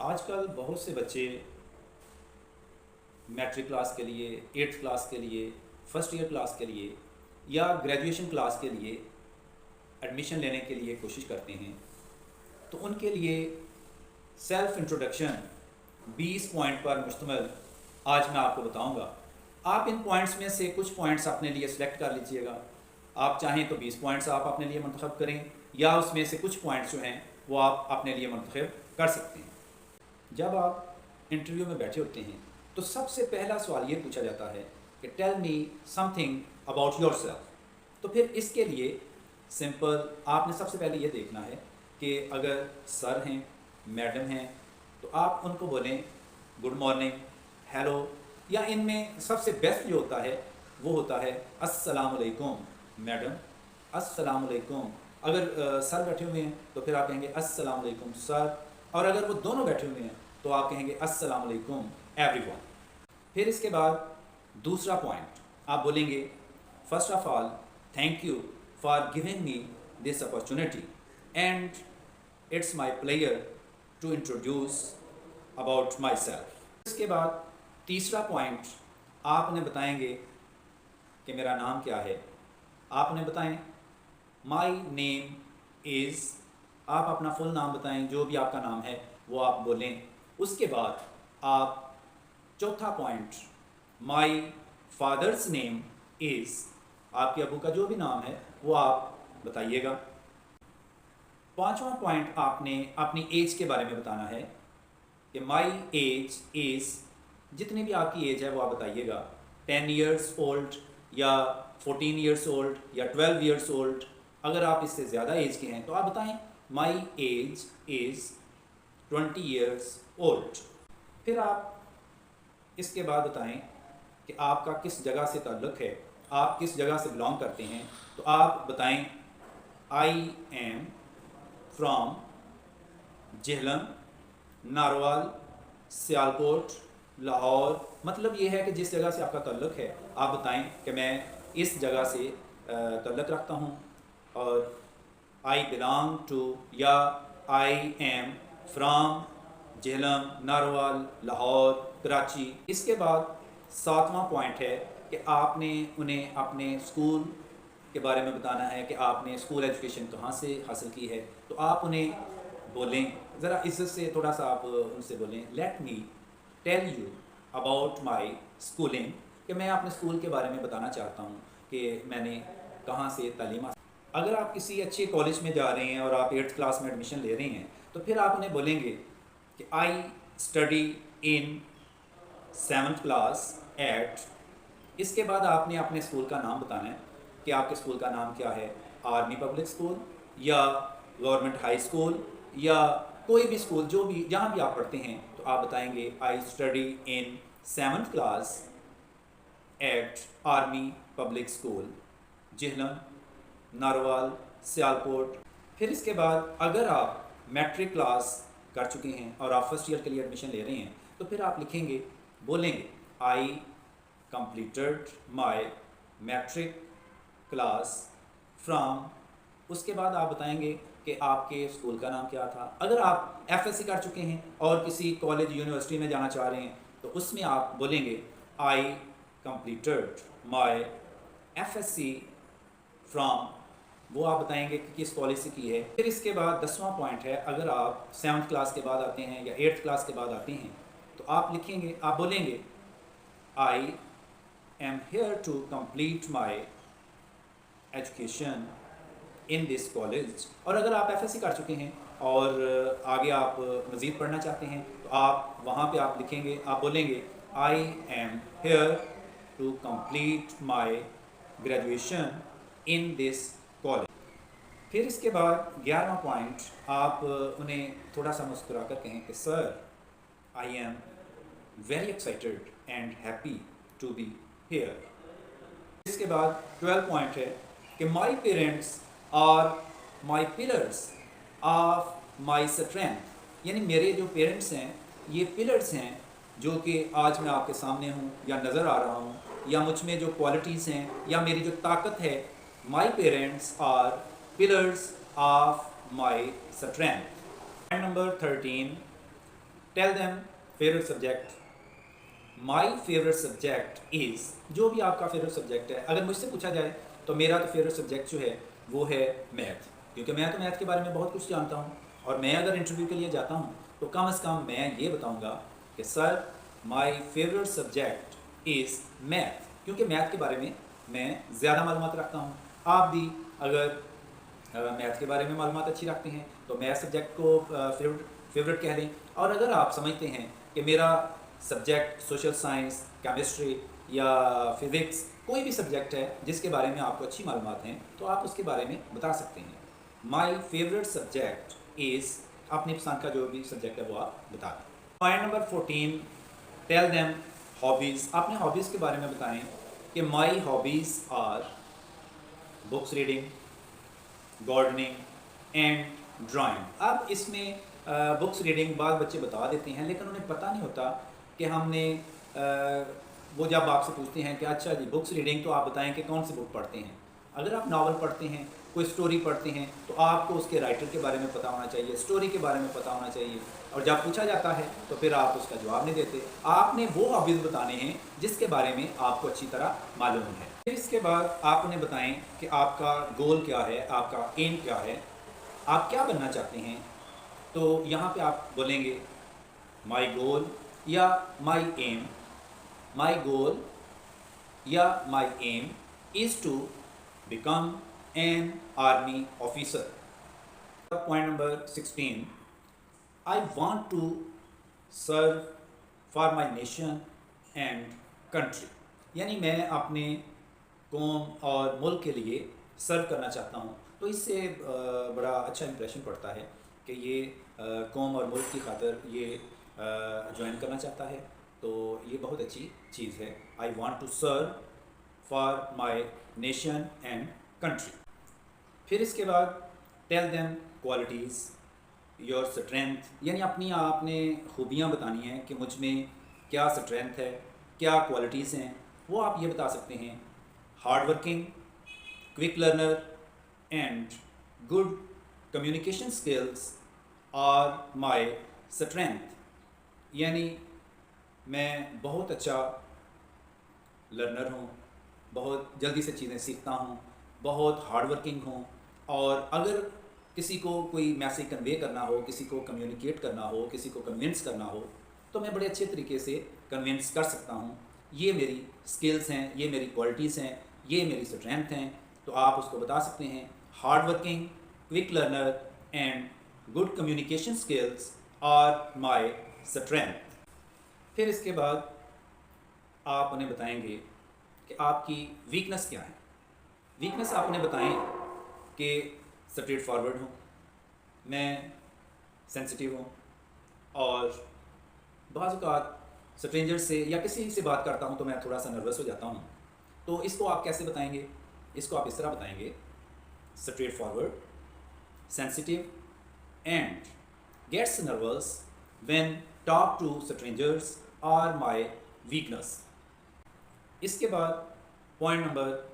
آج کل بہت سے بچے میٹرک کلاس کے لیے، ایٹھ کلاس کے لیے، فرسٹ ایئر کلاس کے لیے یا گریجویشن کلاس کے لیے ایڈمیشن لینے کے لیے کوشش کرتے ہیں، تو ان کے لیے سیلف انٹروڈکشن 20 پوائنٹ پر مشتمل آج میں آپ کو بتاؤں گا۔ آپ ان پوائنٹس میں سے کچھ پوائنٹس اپنے لیے سلیکٹ کر لیجئے گا۔ آپ چاہیں تو 20 پوائنٹس آپ اپنے لیے منتخب کریں، یا اس میں سے کچھ پوائنٹس جو ہیں وہ آپ اپنے لیے منتخب کر سکتے ہیں۔ جب آپ انٹرویو میں بیٹھے ہوتے ہیں تو سب سے پہلا سوال یہ پوچھا جاتا ہے کہ tell me some thing about your self. تو پھر اس کے لیے سمپل آپ نے سب سے پہلے یہ دیکھنا ہے کہ اگر سر ہیں، میڈم ہیں، تو آپ ان کو بولیں گڈ مارننگ، ہیلو، یا ان میں سب سے بیسٹ جو ہوتا ہے وہ ہوتا ہے السلام علیکم میڈم، السلام علیکم۔ اگر سر بیٹھے ہوئے ہیں تو پھر آپ کہیں گے السلام علیکم سر، اور اگر وہ دونوں بیٹھے ہوئے ہیں تو آپ کہیں گے السلام علیکم ایوری ون۔ پھر اس کے بعد دوسرا پوائنٹ آپ بولیں گے first of all thank you for giving me this opportunity and it's my pleasure to introduce about myself. اس کے بعد تیسرا پوائنٹ آپ انہیں بتائیں گے کہ میرا نام کیا ہے۔ آپ انہیں بتائیں مائی نیم از، آپ اپنا فل نام بتائیں، جو بھی آپ کا نام ہے وہ آپ بولیں۔ اس کے بعد آپ چوتھا پوائنٹ مائی فادرس نیم از، آپ کے ابو کا جو بھی نام ہے وہ آپ بتائیے گا۔ پانچواں پوائنٹ آپ نے اپنی ایج کے بارے میں بتانا ہے کہ مائی ایج از، جتنی بھی آپ کی ایج ہے وہ آپ بتائیے گا، 10 ایئرس اولڈ یا 14 ایئرس اولڈ یا 12 ایئرس اولڈ۔ اگر آپ اس سے زیادہ ایج کے ہیں تو آپ بتائیں my age is 20 years old. پھر آپ اس کے بعد بتائیں کہ آپ کا کس جگہ سے تعلق ہے، آپ کس جگہ سے بلانگ کرتے ہیں، تو آپ بتائیں آئی ایم فرام جہلم، ناروال، سیالکوٹ، لاہور۔ مطلب یہ ہے کہ جس جگہ سے آپ کا تعلق ہے آپ بتائیں کہ میں اس جگہ سے تعلق رکھتا ہوں، اور آئی بلانگ ٹو یا I am from Jhelum, Narowal, Lahore, Karachi. اس کے بعد ساتواں پوائنٹ ہے کہ آپ نے انہیں اپنے اسکول کے بارے میں بتانا ہے کہ آپ نے اسکول ایجوکیشن کہاں سے حاصل کی ہے۔ تو آپ انہیں بولیں، ذرا عزت سے تھوڑا سا آپ ان سے بولیں let me tell you about my schooling, کہ میں اپنے اسکول کے بارے میں بتانا چاہتا ہوں کہ میں نے کہاں سے تعلیم حاصل۔ اگر آپ کسی اچھے کالج میں جا رہے ہیں اور آپ 8th کلاس میں ایڈمیشن لے رہے ہیں تو پھر آپ انہیں بولیں گے کہ I study in 7th class eight, اس کے بعد آپ نے اپنے اسکول کا نام بتانا ہے کہ آپ کے اسکول کا نام کیا ہے، آرمی پبلک اسکول یا گورنمنٹ ہائی اسکول یا کوئی بھی اسکول جو بھی جہاں بھی آپ پڑھتے ہیں، تو آپ بتائیں گے I study in 7th class at army public school Jhelum, Narowal, Sialkot. پھر اس کے بعد اگر آپ میٹرک کلاس کر چکے ہیں اور آپ فرسٹ ایئر کے لیے ایڈمیشن لے رہے ہیں تو پھر آپ لکھیں گے، بولیں گے I completed my matric class from, اس کے بعد آپ بتائیں گے کہ آپ کے اسکول کا نام کیا تھا۔ اگر آپ ایف ایس سی کر چکے ہیں اور کسی کالج یونیورسٹی میں جانا چاہ رہے ہیں تو اس میں آپ بولیں گے I completed my F S C from, وہ آپ بتائیں گے کہ کس کالج سے کی ہے۔ پھر اس کے بعد 10واں پوائنٹ ہے، اگر آپ 7th کلاس کے بعد آتے ہیں یا 8th کلاس کے بعد آتے ہیں تو آپ لکھیں گے، آپ بولیں گے I am here to complete my education in this college. اور اگر آپ ایف ایس سی کر چکے ہیں اور آگے آپ مزید پڑھنا چاہتے ہیں تو آپ وہاں پہ آپ لکھیں گے، آپ بولیں گے I am here to complete my graduation in this college. پھر اس کے بعد 11واں پوائنٹ آپ انہیں تھوڑا سا مسکرا کر کہیں کہ sir I am very excited and happy to be here. اس کے بعد 12 پوائنٹ ہے کہ my parents are my pillars of my strength, یعنی میرے جو پیرنٹس ہیں یہ پلرس ہیں جو کہ آج میں آپ کے سامنے ہوں یا نظر آ رہا ہوں، یا مجھ میں جو کوالٹیز ہیں یا میری جو طاقت ہے، my parents are pillars of my strength. Point number 13 tell them favourite subject. My favourite subject is, जो भी आपका फेवरेट सब्जेक्ट है। अगर मुझसे पूछा जाए तो मेरा तो फेवरेट सब्जेक्ट जो है वो है मैथ, क्योंकि मैं तो मैथ के बारे में बहुत कुछ जानता हूँ। और मैं अगर इंटरव्यू के लिए जाता हूँ तो कम से कम मैं ये बताऊँगा कि sir my favourite subject is math, क्योंकि मैथ के बारे में मैं ज़्यादा मालूमात रखता हूँ। आप भी अगर मैथ के बारे में मालूमात अच्छी रखते हैं तो मैथ सब्जेक्ट को फेवरेट कह दें। और अगर आप समझते हैं कि मेरा सब्जेक्ट सोशल साइंस, केमिस्ट्री या फिज़िक्स, कोई भी सब्जेक्ट है जिसके बारे में आपको अच्छी मालूमात हैं, तो आप उसके बारे में बता सकते हैं। माई फेवरेट सब्जेक्ट इज़, अपनी पसंद का जो भी सब्जेक्ट है वो आप बता दें। Point number 14, tell them hobbies. अपने हॉबीज़ के बारे में बताएं कि my hobbies are books reading, gardening and drawing. अब इसमें बुक्स रीडिंग बाद बच्चे बता देते हैं, लेकिन उन्हें पता नहीं होता कि हमने वो जब आपसे पूछते हैं कि अच्छा जी बुक्स रीडिंग, तो आप बताएं कि कौन सी बुक पढ़ते हैं। अगर आप नावल पढ़ते हैं, कोई स्टोरी पढ़ते हैं, तो आपको उसके राइटर के बारे में पता होना चाहिए, स्टोरी के बारे में पता होना चाहिए। और जब पूछा जाता है तो फिर आप उसका जवाब नहीं देते। आपने वो हॉबीज़ बताने हैं जिसके बारे में आपको अच्छी तरह मालूम है। फिर इसके बाद आप उन्हें बताएं कि आपका गोल क्या है, आपका एम क्या है, आप क्या बनना चाहते हैं। तो यहाँ पे आप बोलेंगे माई गोल या माई एम। माई गोल या my aim is to become an army officer. Point number 16, I want to serve for my nation and country. यानी मैं अपने कौम और मुल्क के लिए सर्व करना चाहता हूँ। तो इससे बड़ा अच्छा इंप्रेशन पड़ता है कि ये कौम और मुल्क की खातिर ये ज्वाइन करना चाहता है। तो ये बहुत अच्छी चीज़ है। I want to serve for my nation and country. फिर इसके बाद tell them qualities your strength, यानी अपनी आपने खूबियाँ बतानी हैं कि मुझ में क्या स्ट्रेंथ है, क्या क्वालिटीज़ हैं, वो आप ये बता सकते हैं। Hard working, quick learner and good communication skills are my strength. यानी मैं बहुत अच्छा लर्नर हूँ, बहुत जल्दी से चीज़ें सीखता हूँ, बहुत हार्ड वर्किंग हूँ। और अगर किसी को कोई मैसेज कन्वे करना हो, किसी को कम्युनिकेट करना हो, किसी को कन्विंस करना हो, तो मैं बड़े अच्छे तरीके से कन्विंस कर सकता हूँ। ये मेरी स्किल्स हैं, ये मेरी क्वालिटीज़ हैं, ये मेरी स्ट्रेंथ हैं। तो आप उसको बता सकते हैं hard working, quick learner and good communication skills are my strength. फिर इसके बाद आप उन्हें बताएंगे कि आपकी वीकनेस क्या है। वीकनेस आप उन्हें बताएं कि स्ट्रेट फॉरवर्ड हूँ, मैं सेंसिटिव हूँ, और बाज़ औक़ात स्ट्रेंजर से या किसी से बात करता हूँ तो मैं थोड़ा सा नर्वस हो जाता हूँ। तो इसको आप कैसे बताएंगे? इसको आप इस तरह बताएंगे, straightforward, sensitive and gets nervous when talk to strangers are my weakness. इसके बाद पॉइंट नंबर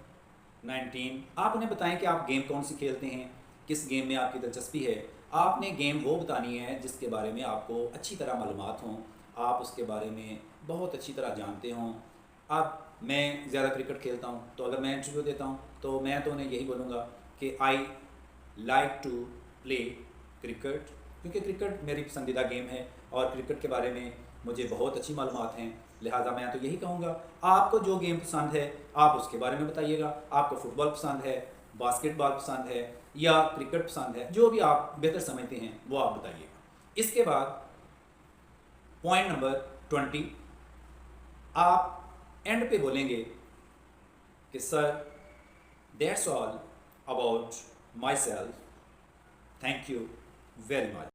19, आप उन्हें बताएं कि आप गेम कौन सी खेलते हैं, किस गेम में आपकी दिलचस्पी है। आपने गेम वो बतानी है जिसके बारे में आपको अच्छी तरह मालूमात हों, आप उसके बारे में बहुत अच्छी तरह जानते हों। अब मैं ज़्यादा क्रिकेट खेलता हूँ, तो अगर मैं इंटरव्यू देता हूँ तो मैं तो उन्हें यही बोलूँगा कि I like to play cricket, क्योंकि क्रिकेट मेरी पसंदीदा गेम है और क्रिकेट के बारे में मुझे बहुत अच्छी मालूमात हैं। लिहाजा मैं तो यही कहूँगा, आपको जो गेम पसंद है आप उसके बारे में बताइएगा। आपको फुटबॉल पसंद है, बास्केटबॉल पसंद है या क्रिकेट पसंद है, जो भी आप बेहतर समझते हैं वो आप बताइएगा। इसके बाद पॉइंट नंबर 20, आप एंड पे बोलेंगे कि sir that's all about my self, thank you very much.